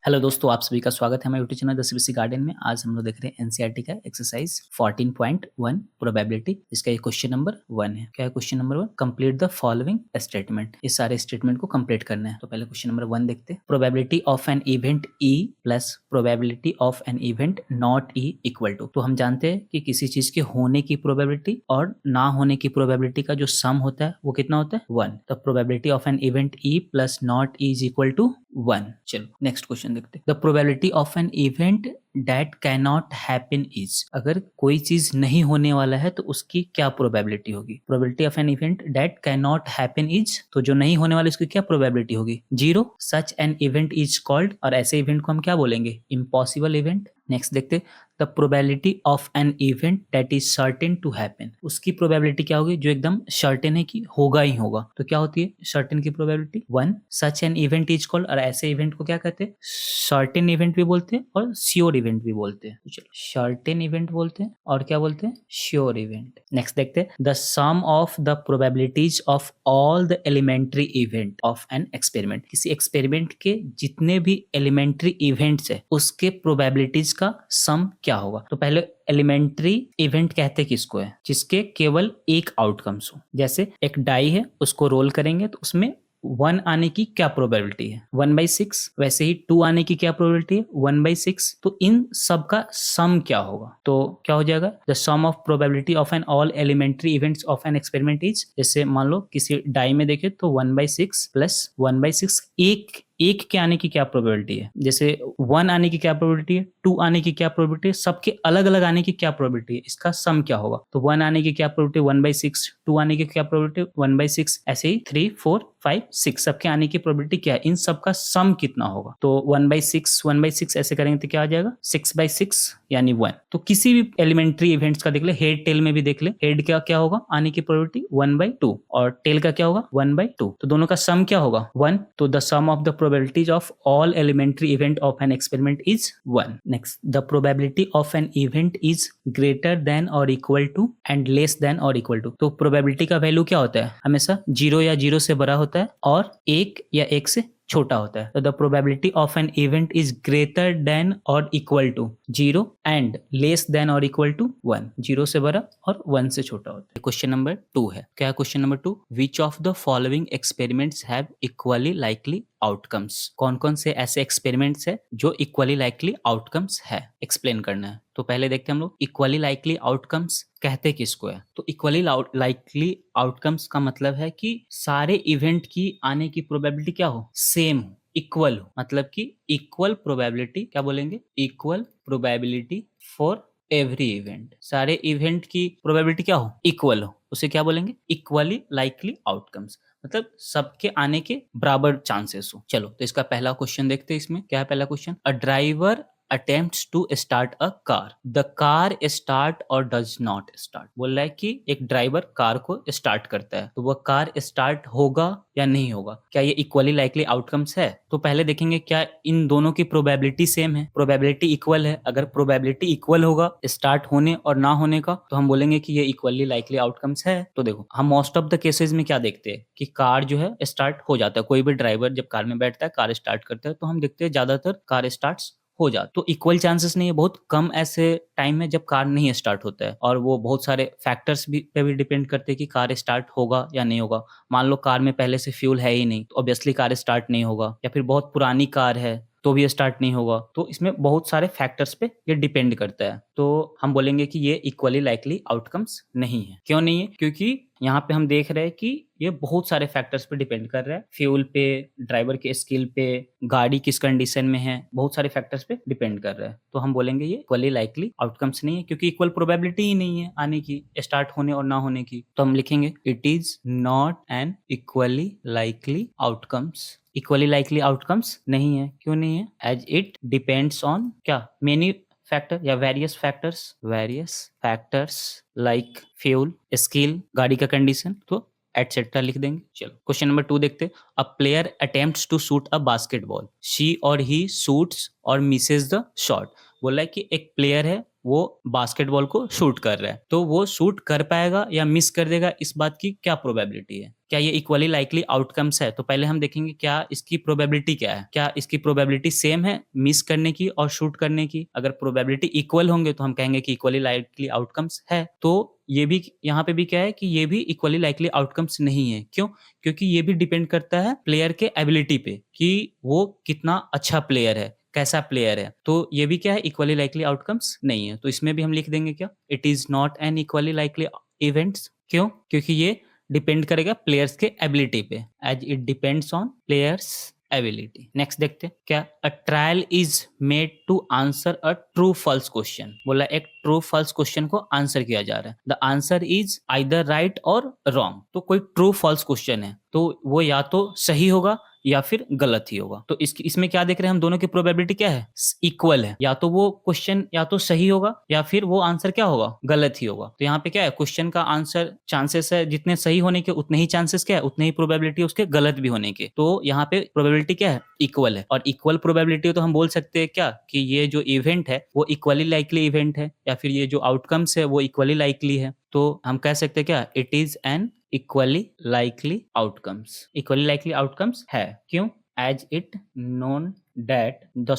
Hello दोस्तों, आप सभी का स्वागत है हमारे YouTube channel the CBSE garden में। आज हम लोग देख रहे हैं एनसीईआरटी का एक्सरसाइज 14.1 प्रोबेबिलिटी, जिसका ये क्वेश्चन नंबर 1 है। क्या है question number 1? Complete the following statement. इस सारे स्टेटमेंट को कंप्लीट करना है। तो पहले क्वेश्चन नंबर 1 देखते हैं। Probability of an event E plus probability of an event not E equal to. तो हम जानते हैं कि किसी चीज के होने की प्रोबेबिलिटी और ना होने की प्रोबेबिलिटी का जो सम होता है वो कितना होता है? 1। तो probability of an event E plus not E is equal to 1। चलो नेक्स्ट क्वेश्चन देखते हैं। The probability of an event that can not happen is. अगर कोई चीज नहीं होने वाला है तो उसकी क्या प्रोबेबिलिटी होगी? Probability of an event that can not happen is, तो जो नहीं होने वाला उसकी क्या प्रोबेबिलिटी होगी? 0। Such an event is called, और ऐसे इवेंट को हम क्या बोलेंगे? Impossible event. नेक्स्ट देखते, the probability of an event that is certain to happen. उसकी प्रोबेबिलिटी क्या होगी? जो एकदम सर्टेन है कि होगा ही होगा। तो क्या होती है सर्टेन की probability? 1। Such an event is called, और ऐसे इवेंट को क्या कहते हैं? सर्टेन इवेंट भी बोलते हैं और श्योर इवेंट भी बोलते हैं। तो चलो सर्टेन इवेंट बोलते हैं और क्या बोलते हैं? Sure event. नेक्स्ट देखते हैं, the sum of the probabilities of all the elementary event of an experiment. किसी एक्सपेरिमेंट के जितने भी एलिमेंट्री इवेंट्स है उसके प्रोबेबिलिटीज का सम क्या होगा? तो पहले एलिमेंट्री इवेंट कहते किसको है? जिसके केवल एक आउटकम्स हो। जैसे एक डाई है, उसको रोल करेंगे तो उसमें 1 आने की क्या प्रोबेबिलिटी है? 1/6। वैसे ही 2 आने की क्या प्रोबेबिलिटी है? 1/6। तो इन सब का सम क्या होगा? तो क्या हो जाएगा? The sum of probability of an all elementary events of an experiment is, जैसे मान लो किसी डाई में देखे तो 1/6 प्लस 1/6 एक के आने की क्या प्रोबेबिलिटी है? जैसे 1 आने की क्या प्रोबेबिलिटी है, 2 आने की क्या प्रोबेबिलिटी है, सबके अलग अलग आने की क्या प्रोबेबिलिटी है, इसका सम क्या होगा? तो 1 आने की क्या प्रोबेबिलिटी? 1/6। 2 आने की क्या प्रोबेबिलिटी? 1/6। ऐसे ही 3, 4, 5, 6 सबके आने की प्रोबेबिलिटी क्या है? इन सब का सम कितना होगा? तो 1/6 ऐसे करेंगे तो क्या आ जाएगा? 6/6 यानी 1। तो किसी भी एलिमेंट्री इवेंट्स का देख ले, हेड टेल में भी देख ले, हेड का क्या होगा आने की प्रोबेबिलिटी? 1/2, और टेल का क्या होगा? 1/2। तो दोनों का सम क्या होगा? 1। तो the sum of the probabilities of all elementary event of an experiment is 1. Next, the probability of an event is greater than or equal to and less than or equal to. तो probability का value क्या होता है? हमेशा 0 या 0 से बड़ा होता है और 1 या 1 से छोटा होता है। तो the probability of an event is greater than और equal to 0 and less than और इक्वल टू 1। 0 से बड़ा और 1 से छोटा होता है। क्वेश्चन नंबर 2 है। क्या है question number 2? Which of the following experiments have equally likely outcomes. कौन कौन से ऐसे एक्सपेरिमेंट्स है जो इक्वली लाइकली आउटकम्स है? एक्सप्लेन करना है। तो पहले देखते हैं हम लोग इक्वली लाइकली आउटकम्स कहते किसको है। तो इक्वली लाइकली आउटकम्स का मतलब है कि सारे इवेंट की आने की प्रोबेबिलिटी क्या हो? सेम हो, इक्वल हो। मतलब कि इक्वल प्रोबेबिलिटी, क्या बोलेंगे? Equal probability for every event. सारे इवेंट की प्रोबेबिलिटी क्या हो? इक्वल हो, उसे क्या बोलेंगे? Equally likely outcomes. मतलब सबके आने के बराबर चांसेस हो। चलो तो इसका पहला क्वेश्चन देखते हैं। इसमें क्या है पहला question? A driver attempts to start a car. The car start or does not start. बोल रहा है कि एक ड्राइवर कार को स्टार्ट करता है तो वह कार स्टार्ट होगा या नहीं होगा। क्या ये इक्वली लाइकली आउटकम्स है? तो पहले देखेंगे क्या इन दोनों की प्रोबेबिलिटी सेम है, प्रोबेबिलिटी इक्वल है। अगर प्रोबेबिलिटी इक्वल होगा स्टार्ट होने और ना होने का तो हम बोलेंगे कि ये इक्वली लाइकली आउटकम्स है। तो देखो हम मोस्ट ऑफ द केसेस में क्या देखते हैं कि कार जो है स्टार्ट हो जाता है। कोई भी ड्राइवर जब कार में बैठता है, कार स्टार्ट करता है, तो हम देखते हैं ज्यादातर कार स्टार्ट हो जाता। तो इक्वल चांसेस नहीं है, बहुत कम ऐसे टाइम है जब कार नहीं स्टार्ट होता है, और वो बहुत सारे फैक्टर्स पे भी डिपेंड करते हैं कि कार स्टार्ट होगा या नहीं होगा। मान लो कार में पहले से फ्यूल है ही नहीं तो ऑब्वियसली कार स्टार्ट नहीं होगा, या फिर बहुत पुरानी कार है तो भी स्टार्ट नहीं होगा। तो इसमें बहुत सारे फैक्टर्स पे ये डिपेंड करता है। तो हम बोलेंगे कि ये इक्वली लाइकली आउटकम्स नहीं है। क्यों नहीं है? क्योंकि यहाँ पे हम देख रहे हैं कि ये बहुत सारे फैक्टर्स पे डिपेंड कर रहा है। फ्यूल पे, ड्राइवर के स्किल पे, गाड़ी किस कंडीशन में है, बहुत सारे फैक्टर्स पे डिपेंड कर रहा है। तो हम बोलेंगे ये इक्वली लाइकली आउटकम्स नहीं है, क्योंकि इक्वल प्रोबेबिलिटी ही नहीं है आने की, स्टार्ट होने और ना होने की। तो हम लिखेंगे it is not an equally likely outcomes. Equally likely outcomes नहीं है। क्यों नहीं है? एज इट डिपेंड्स ऑन क्या? मेनी फैक्टर या various factors like fuel, skill, गाड़ी का कंडीशन, तो एटसेट्रा लिख देंगे। चलो क्वेश्चन नंबर 2 देखते। A player attempts to shoot a basketball, she or he shoots or misses the shot. बोला है कि एक प्लेयर है वो बास्केटबॉल को शूट कर रहा है, तो वो शूट कर पाएगा या मिस कर देगा, इस बात की क्या प्रोबेबिलिटी है? क्या ये इक्वली लाइकली आउटकम्स है? तो पहले हम देखेंगे क्या इसकी प्रोबेबिलिटी क्या है, क्या इसकी प्रोबेबिलिटी सेम है मिस करने की और शूट करने की। अगर प्रोबेबिलिटी इक्वल होंगे तो हम कहेंगे कि इक्वली लाइकली आउटकम्स है। तो ये भी यहाँ पे भी क्या है कि ये भी इक्वली लाइकली आउटकम्स नहीं है। क्यों? क्योंकि ये भी डिपेंड करता है प्लेयर के एबिलिटी पे कि वो कितना अच्छा प्लेयर है, कैसा प्लेयर है। तो ये भी क्या है, इक्वली लाइकली आउटकम्स नहीं है। तो इसमें भी हम लिख देंगे क्या, it is not an equally likely events. क्यों? क्योंकि ये डिपेंड करेगा प्लेयर्स के एबिलिटी पे, as it depends on players ability. Next देखते हैं क्या, a trial is made to answer a true false question. बोला एक ट्रू फॉल्स क्वेश्चन को आंसर किया जा रहा है, the answer is either right or wrong. तो कोई ट्रू फॉल्स क्वेश्चन है तो वो या तो सही होगा या फिर गलत ही होगा। तो इसमें क्या देख रहे हैं हम, दोनों की प्रोबेबिलिटी क्या है, इक्वल है। या तो वो क्वेश्चन या तो सही होगा या फिर वो आंसर क्या होगा, गलत ही होगा। तो यहाँ पे क्या है, क्वेश्चन का आंसर चांसेस है जितने सही होने के उतने ही चांसेस क्या है, उतने ही प्रोबेबिलिटी उसके गलत भी होने के। तो यहाँ पे प्रोबेबिलिटी क्या है, इक्वल है। और इक्वल प्रोबेबिलिटी तो हम बोल सकते हैं क्या कि ये जो इवेंट है वो इक्वली लाइकली इवेंट है, या फिर ये जो आउटकम्स है वो इक्वली लाइकली है। तो हम कह सकते हैं क्या, it is an equally likely outcomes. Equally likely outcomes है। क्यों? As it known that the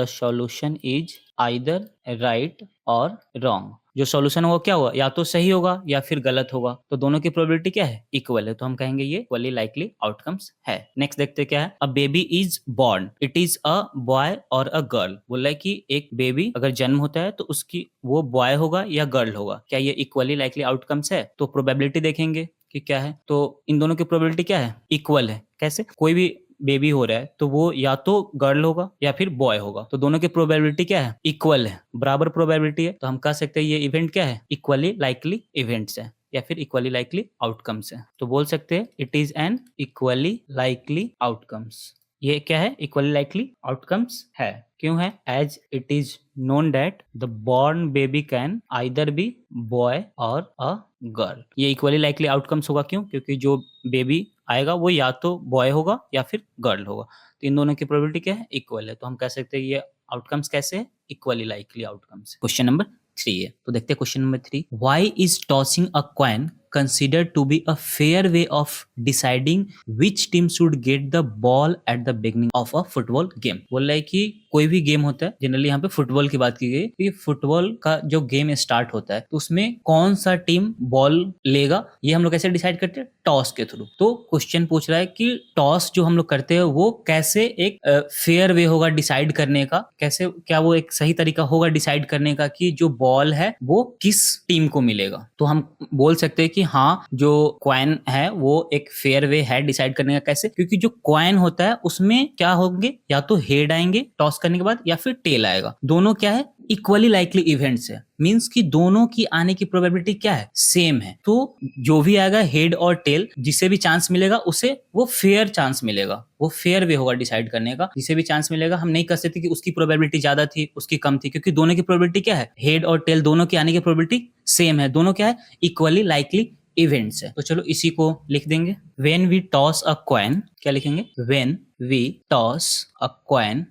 solution is either right or wrong. जो सॉल्यूशन होगा क्या होगा, या तो सही होगा या फिर गलत होगा। तो दोनों की प्रोबेबिलिटी क्या है, इक्वल है। तो हम कहेंगे ये इक्वली लाइकली आउटकम्स है। नेक्स्ट देखते हैं क्या है, a baby is born, it is a boy or a girl. बोला है कि एक बेबी अगर जन्म होता है तो उसकी वो बॉय होगा या गर्ल होगा। क्या ये इक्वली लाइकली आउटकम्स है? तो प्रोबेबिलिटी देखेंगे कि क्या है, तो इन दोनों की प्रोबेबिलिटी क्या है, इक्वल है। कैसे? कोई भी बेबी हो रहा है तो वो या तो गर्ल होगा या फिर बॉय होगा। तो दोनों की प्रोबेबिलिटी क्या है, इक्वल है, बराबर प्रोबेबिलिटी है। तो हम कह सकते हैं ये इवेंट क्या है, इक्वली लाइकली इवेंट्स है या फिर इक्वली लाइकली आउटकम्स है। तो बोल सकते हैं it is an equally likely outcomes. ये क्या है, इक्वली लाइकली आउटकम्स है। क्यों है? As it is known that the born baby can either be boy or a girl. ये इक्वली लाइकली आउटकम्स होगा। क्यों? क्योंकि जो बेबी आएगा वो या तो बॉय होगा या फिर गर्ल होगा। तो इन दोनों की प्रोबेबिलिटी क्या है, इक्वल है। तो हम कह सकते हैं ये आउटकम्स कैसे है, equally likely outcomes. Question number 3 है। तो देखते हैं question number 3, why is tossing a coin considered to be a fair way of deciding which team should get the ball at the beginning of a football game। बोल रहा है कि कोई भी गेम होता है, जनरली यहाँ पे फुटबॉल की बात की गई, कि फुटबॉल का जो गेम स्टार्ट होता है तो उसमें कौन सा टीम बॉल लेगा ये हम लोग कैसे डिसाइड करते हैं, टॉस के थ्रू। तो क्वेश्चन पूछ रहा है कि टॉस जो हम लोग करते हैं वो कैसे एक फेयर वे होगा डिसाइड करने का, कैसे, क्या वो एक सही तरीका होगा डिसाइड करने का कि जो बॉल है वो किस टीम को मिलेगा। तो हम बोल सकते हैं कि हाँ, जो कॉइन है वो एक फेयर वे है डिसाइड करने का। कैसे? क्योंकि जो कॉइन होता है उसमें क्या होंगे, या तो हेड आएंगे टॉस करने के बाद या फिर टेल आएगा। दोनों क्या है, इक्वली लाइकली इवेंट्स है। मींस कि दोनों की आने की प्रोबेबिलिटी क्या है, सेम है। तो जो भी आएगा हेड और टेल, जिसे भी चांस मिलेगा उसे वो फेयर चांस मिलेगा, वो फेयर वे होगा डिसाइड करने का। जिसे भी चांस मिलेगा, हम नहीं कह सकते कि उसकी प्रोबेबिलिटी ज्यादा थी उसकी कम थी, क्योंकि दोनों की प्रोबेबिलिटी क्या है, हेड और टेल दोनों की आने की प्रोबेबिलिटी सेम है। दोनों क्या है, इक्वली लाइकली इवेंट्स है। तो चलो इसी को लिख देंगे, when we toss a coin, क्या लिखेंगे, when we toss a coin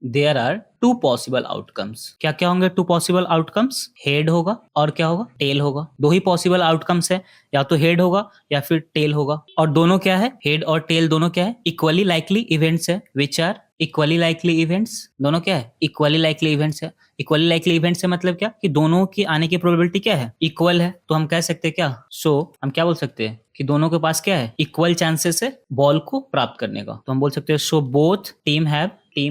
there are two possible outcomes. क्या क्या होंगे टू पॉसिबल आउटकम्स, हेड होगा और क्या होगा, टेल होगा। दो ही पॉसिबल आउटकम्स है, या तो हेड होगा या फिर टेल होगा। और दोनों क्या है, हेड और टेल दोनों क्या है, इक्वली लाइकली इवेंट्स है, which are equally likely events. दोनों क्या है, इक्वली लाइकली इवेंट्स है। इक्वली लाइकली इवेंट्स से मतलब क्या, कि दोनों की आने की प्रोबेबिलिटी क्या है, इक्वल है। तो हम कह सकते हैं क्या, सो हम क्या बोल सकते हैं कि दोनों के पास क्या है, इक्वल चांसेस है बॉल को प्राप्त करने का। तो हम बोल सकते हैं so both team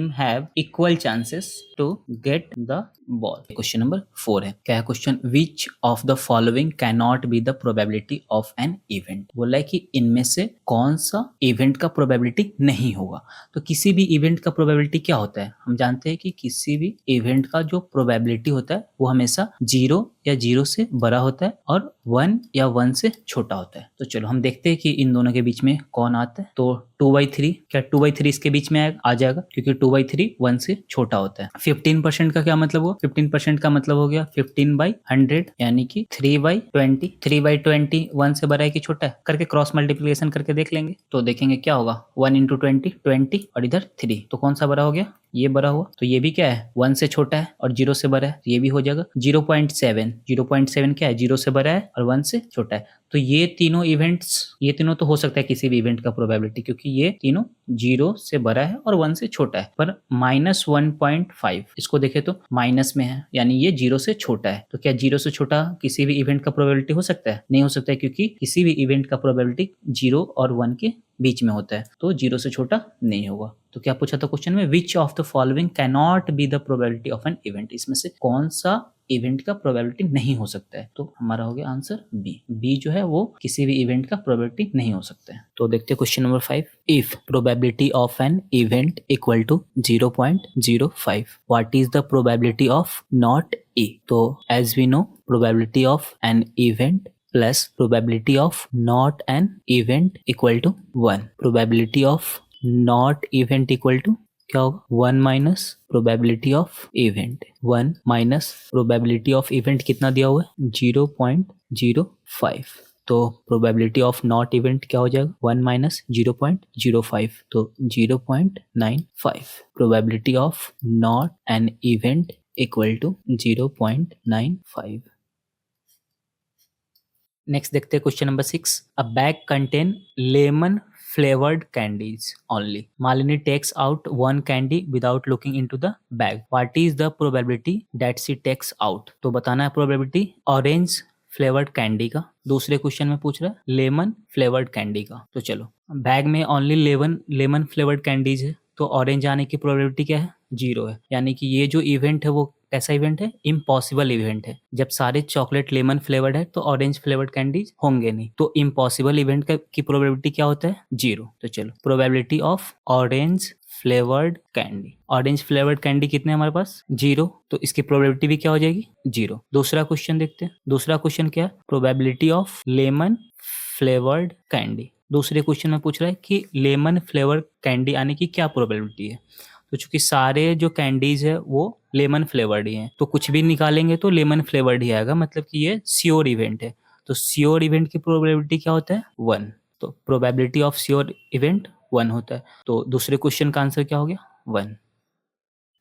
have equal chances to get the ball. Question number 4 है। क्या है question, which of the following can not be the probability of an event. बोला है कि इनमें से कौन सा इवेंट का प्रोबेबिलिटी नहीं होगा। तो किसी भी इवेंट का प्रोबेबिलिटी क्या होता है, हम जानते हैं कि किसी भी इवेंट का जो प्रोबेबिलिटी होता है वो हमेशा 0 या 0 से बड़ा होता है और 1 या 1 से छोटा होता है। तो चलो हम देखते हैं कि इन दोनों के बीच में कौन आता है। तो 2/3, क्या 2/3 इसके बीच में आ जाएगा, क्योंकि 2/3 1 से छोटा होता है। 15% का क्या मतलब हुआ, 15% का मतलब हो गया 15/100, यानी कि 3/20। 3/20 1 से बड़ा है कि छोटा है, करके क्रॉस मल्टीप्लिकेशन करके देख लेंगे। तो देखेंगे क्या होगा, 1 × 20 20 और इधर 3, तो कौन सा बड़ा हो गया, ये बड़ा हुआ, तो ये भी क्या है 1 से छोटा है और 0 से बड़ा है, तो ये भी हो जाएगा 0.7। 0.7 क्या है 0 से बड़ा है और 1 से छोटा है। तो ये तीनों इवेंट्स, ये तीनों तो हो सकता है किसी भी इवेंट का प्रोबेबिलिटी, क्योंकि ये तीनों 0 से बड़ा है और 1 से छोटा है। पर -1.5 इसको देखें तो माइनस में है, यानी ये 0 से छोटा है। तो क्या 0 से छोटा किसी भी इवेंट का प्रोबेबिलिटी हो सकता है? नहीं हो सकता है, क्योंकि किसी भी इवेंट का प्रोबेबिलिटी 0 और 1 के बीच में होता है, तो 0 से छोटा नहीं होगा। तो क्या पूछा था क्वेश्चन में, विच of the following can not be the probability of an event, इसमें से कौन सा इवेंट का प्रोबेबिलिटी नहीं हो सकता है? तो हमारा हो गया आंसर बी। बी जो है वो किसी भी इवेंट का प्रोबेबिलिटी नहीं हो सकता है। तो देखते हैं question number 5। If probability of an event equal to 0.05, what is the probability of not A? तो as we know, probability of an event plus probability of not an event equal to 1. Probability of not event equal to क्या होगा 1 minus probability of event. 1 minus probability of event कितना दिया हुआ है 0.05। तो probability of not event क्या हो जाएगा 1 माइनस 0.05, तो 0.95। Probability of not an event equal to 0.95। Next देखते हैं question number 6। A bag contain lemon flavored candies only. Malini takes out one candy without looking into the bag. What is the probability that she takes out? तो बताना है probability orange flavoured candy का। दूसरे question में पूछ रहा है lemon flavoured candy का। तो चलो, बैग में ओनली लेमन फ्लेवर्ड कैंडीज है, तो ऑरेंज आने की प्रोबेबिलिटी क्या है 0 है। यानी कि ये जो इवेंट है वो कैसा इवेंट है, इम्पॉसिबल इवेंट है। जब सारे चॉकलेट लेमन फ्लेवर्ड है तो ऑरेंज फ्लेवर्ड कैंडीज होंगे नहीं, तो इम्पॉसिबल इवेंट की प्रोबेबिलिटी क्या होता है 0। तो चलो, probability of orange flavoured candy. Orange flavoured candy कितने हमारे पास 0, तो इसकी प्रोबेबिलिटी भी क्या हो जाएगी 0। दूसरा क्वेश्चन देखते हैं। दूसरा क्वेश्चन क्या है, probability of lemon flavoured candy. दूसरे क्वेश्चन में पूछ रहा है कि लेमन फ्लेवर कैंडी आने की क्या प्रोबेबिलिटी है। तो चूंकि सारे जो कैंडीज है वो लेमन फ्लेवर्ड ही हैं, तो कुछ भी निकालेंगे तो लेमन फ्लेवर्ड ही आएगा, मतलब कि ये श्योर इवेंट है। तो श्योर इवेंट की प्रोबेबिलिटी क्या होता है 1। तो प्रोबेबिलिटी ऑफ श्योर इवेंट 1 होता है। तो दूसरे क्वेश्चन का आंसर क्या हो गया 1।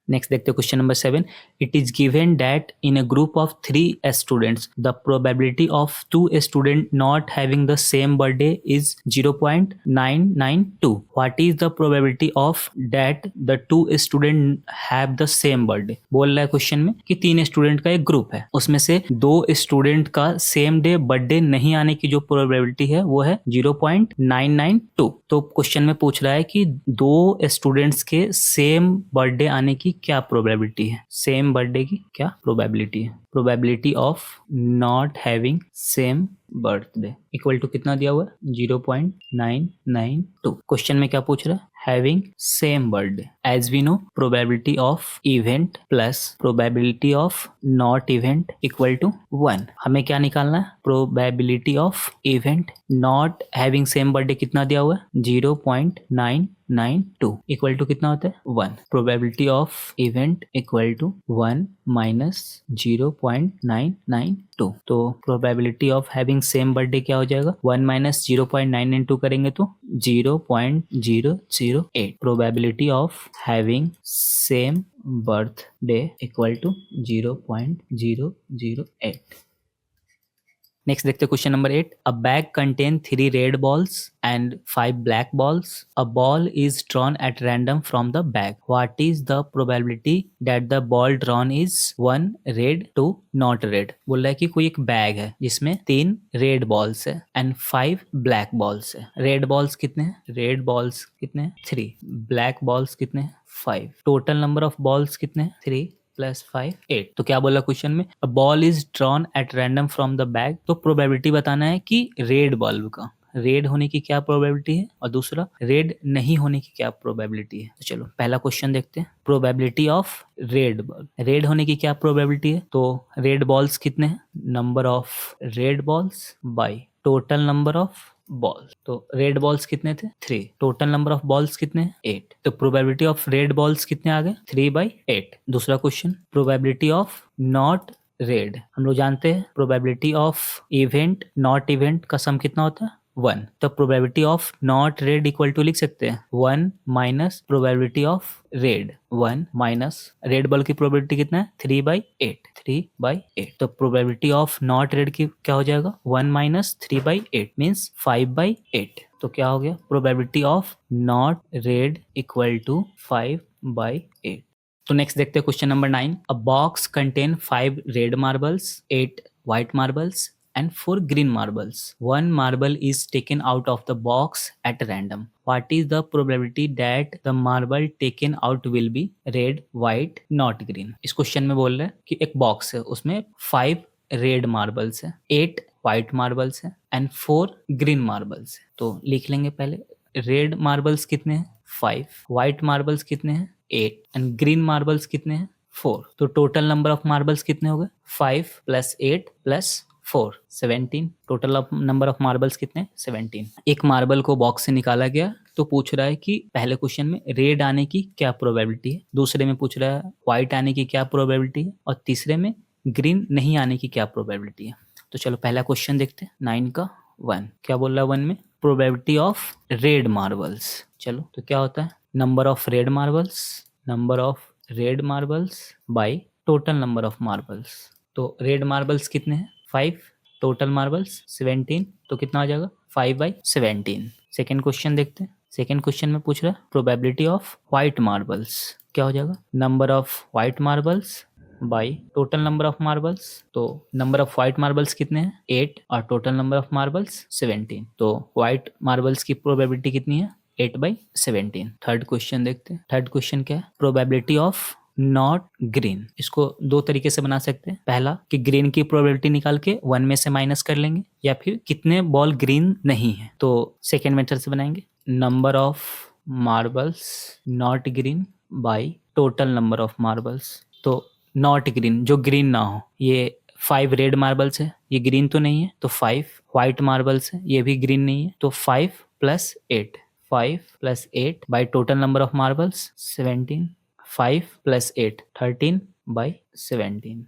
नेक्स्ट देखते हैं question number 7। It is given that in a group of 3 students the probability of 2 student not having the same birthday is 0.992। What is the probability of that the 2 student have the same birthday. बोल रहा है question में कि 3 student का एक group है, उसमें से 2 स्टूडेंट का सेम डे बर्थडे नहीं आने की जो प्रोबेबिलिटी है वो है 0.992। तो क्वेश्चन में पूछ रहा है कि 2 स्टूडेंट्स के सेम बर्थडे आने की क्या प्रोबेबिलिटी है, सेम बर्थडे की क्या प्रोबेबिलिटी है। Probability of not having same birthday equal to कितना दिया हुआ है 0.992। क्वेश्चन में क्या पूछ रहा है, having same birthday. As we know, probability of event plus probability of not event equal to 1। हमें क्या निकालना है, probability of event not having same birthday कितना दिया हुआ है 0.992 इक्वल टू कितना होता है 1। Probability of event equal to 1 minus 0.992। तो probability of having same birthday क्या हो जाएगा 1 माइनस 0.992 करेंगे तो 0.008। Probability of having same birthday equal to 0.008। Next देखते हैं question number 8। A bag contain 3 red balls and 5 black balls. A ball is drawn at random from the bag. What is the probability that the ball drawn is 1 red 2 not red. बोल रहा है कि कोई एक bag है जिसमें 3 red balls है and 5 black balls है। रेड बॉल्स कितने हैं, रेड बॉल्स कितने हैं 3, ब्लैक बॉल्स कितने हैं 5। टोटल नंबर ऑफ बॉल्स कितने हैं 3 + 5 8। तो क्या बोला क्वेश्चन में, अ ball is drawn at random from the bag. तो प्रोबेबिलिटी बताना है कि रेड बॉल का रेड होने की क्या प्रोबेबिलिटी है और दूसरा रेड नहीं होने की क्या प्रोबेबिलिटी है। तो चलो पहला क्वेश्चन देखते हैं। Probability of red ball, red होने की क्या प्रोबेबिलिटी है। तो रेड बॉल्स कितने हैं, number of red balls by total number of ball. तो रेड बॉल्स कितने थे 3, टोटल नंबर ऑफ बॉल्स कितने 8। तो प्रोबेबिलिटी ऑफ रेड बॉल्स कितने आ गए 3/8। दूसरा question, probability of not red. हम लोग जानते हैं probability of event not event का सम कितना होता है 1, तो probability of not red equal to लिख सकते हैं 1 minus probability of red, 1 minus red ball की प्रोबेबिलिटी कितना है 3/8, 3/8, तो प्रोबेबिलिटी ऑफ नॉट रेड की क्या हो जाएगा 1 माइनस 3/8 मीन्स 5/8, तो क्या हो गया probability of not red equal to 5/8। तो नेक्स्ट देखते हैं question number 9। A box contain 5 red marbles, 8 white marbles and 4 green marbles. One marble is taken out of the box at random. What is the probability that the marble taken out will be red, white, not green? इस question में बोल रहे हैं कि एक box है, उसमें 5 red marbles है, 8 व्हाइट मार्बल्स है एंड 4 ग्रीन मार्बल्स है। तो लिख लेंगे पहले, रेड मार्बल्स कितने हैं 5, व्हाइट मार्बल्स कितने हैं 8 एंड ग्रीन मार्बल्स कितने हैं 4। तो टोटल नंबर ऑफ मार्बल्स कितने हो गए 5 + 8 + 4 17। टोटल नंबर ऑफ मार्बल्स कितने 17। एक मार्बल को बॉक्स से निकाला गया तो पूछ रहा है कि पहले क्वेश्चन में रेड आने की क्या प्रोबेबिलिटी है, दूसरे में पूछ रहा है व्हाइट आने की क्या प्रोबेबिलिटी है और तीसरे में ग्रीन नहीं आने की क्या प्रोबेबिलिटी है। तो चलो पहला क्वेश्चन देखते हैं 9 का 1। क्या बोल रहा है 1 में प्रोबेबिलिटी ऑफ रेड मार्बल्स। चलो तो क्या होता है number of red marbles, number of red marbles by total number of marbles. तो रेड मार्बल्स कितने हैं 5, टोटल मार्बल्स 17, तो कितना हो जाएगा 5/17। सेकेंड क्वेश्चन देखते हैं। सेकेंड क्वेश्चन में पूछ रहा है प्रोबेबिलिटी ऑफ व्हाइट मार्बल्स। क्या हो जाएगा number of white marbles by total number of marbles. तो नंबर ऑफ व्हाइट मार्बल्स कितने हैं 8 और टोटल नंबर ऑफ मार्बल्स 17, तो व्हाइट मार्बल्स की प्रोबेबिलिटी कितनी है 8/17। थर्ड क्वेश्चन देखते हैं। थर्ड क्वेश्चन क्या है प्रोबेबिलिटी ऑफ नॉट ग्रीन। इसको दो तरीके से बना सकते हैं, पहला कि ग्रीन की प्रोबेबिलिटी निकाल के 1 में से माइनस कर लेंगे, या फिर कितने बॉल ग्रीन नहीं है, तो सेकेंड मेथड से बनाएंगे number of marbles not green by total number of marbles. तो नॉट ग्रीन जो ग्रीन ना हो, ये 5 रेड मार्बल्स है, ये ग्रीन तो नहीं है, तो 5 व्हाइट मार्बल्स है, ये भी ग्रीन नहीं है, तो 5 + 8, 5 + 8 by total number of marbles 17, 5 + 8 13/17।